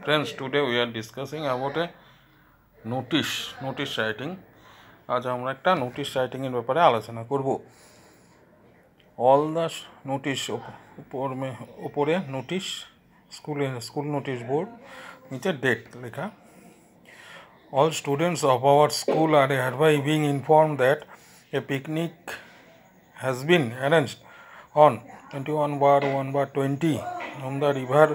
Friends, today we are discussing about a notice writing. আজ আমরা একটা নোটিশ রাইটিং এর ব্যাপারে আলোচনা করব। অল দ্য নোটিশ উপরে নোটিশ স্কুল নোটিশ বোর্ড, নিচে ডেট লেখা। All students of our school are hereby being informed that a picnic has been arranged on 21/1/20 on the river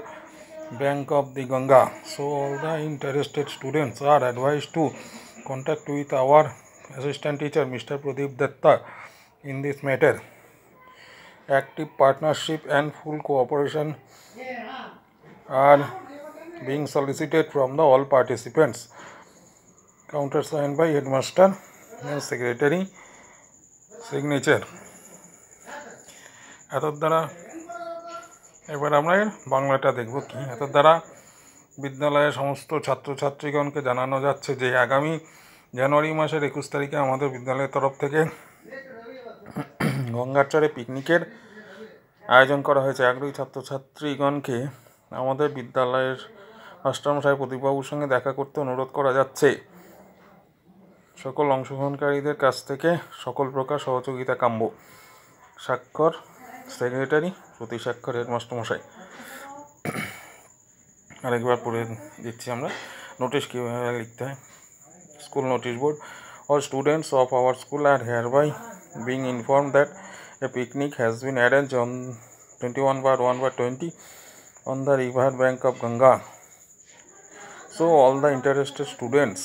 bank of the Ganga. So all the interested students are advised to contact with our assistant teacher Mr. Pradeep Datta in this matter. Active partnership and full cooperation are being solicited from the all participants. Countersigned by headmaster and secretary, signature. এতর দ্বারা এবার আমরা বাংলাটা দেখব কি। এতর দ্বারা বিদ্যালয়ের সমস্ত ছাত্রছাত্রীগণকে জানানো যাচ্ছে যে আগামী জানুয়ারি মাসের 21 তারিখে আমাদের বিদ্যালয়ের তরফ থেকে গঙ্গার চরে পিকনিকের আয়োজন করা হয়েছে। আগ্রহী ছাত্রছাত্রীগণকে আমাদের বিদ্যালয়ের মাস্টারমশাই প্রদীপবাবুর সঙ্গে দেখা করতে অনুরোধ করা যাচ্ছে। সকল অংশগ্রহণকারীদের কাছ থেকে সকল প্রকার সহযোগিতা কাম্য। স্বাক্ষর সেক্রেটারি, প্রতি স্বাক্ষর হেডমাস্টারমশাই। আরেকবার পড়ে দিচ্ছি আমরা নোটিশ কীভাবে লিখতে হয়। School notice board, all students of our school are hereby being informed that a picnic has been arranged on 21/1/20 on the river bank of Ganga. So all the interested students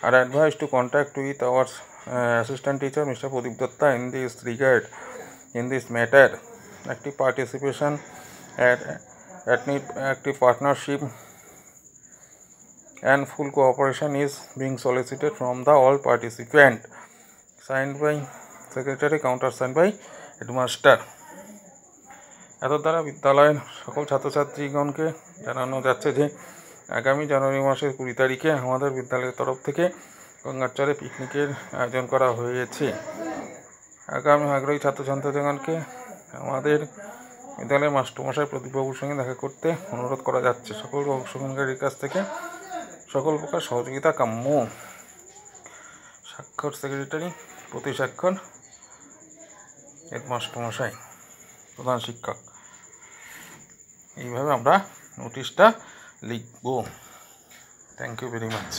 are advised to contact with our assistant teacher Mr. Pradeep Datta in this regard, in this matter. Active participation and active partnership and full cooperation is being solicited from the all participant. Signed by secretary, countersigned by headmaster. এত দ্বারা বিদ্যালয়ের সকল ছাত্রছাত্রীগণকে জানানো যাচ্ছে যে আগামী জানুয়ারি মাসের 20 তারিখে আমাদের বিদ্যালয়ের তরফ থেকে গঙ্গার চরে পিকনিকের আয়োজন করা হয়েছে। আগামী আগ্রহী ছাত্রছাত্রীগণকে আমাদের বিদ্যালয়ের মাস্টারমশাই প্রদীপবাবুর সঙ্গে দেখা করতে অনুরোধ করা যাচ্ছে। সকল অংশগ্রহণকারীর কাছ থেকে সকল প্রকার সহযোগিতা কাম্য। স্বাক্ষর সেক্রেটারি, প্রতি স্বাক্ষর হেডমাস্টারমশাই, প্রধান শিক্ষক। এইভাবে আমরা নোটিশটা লিখব। Thank you very much.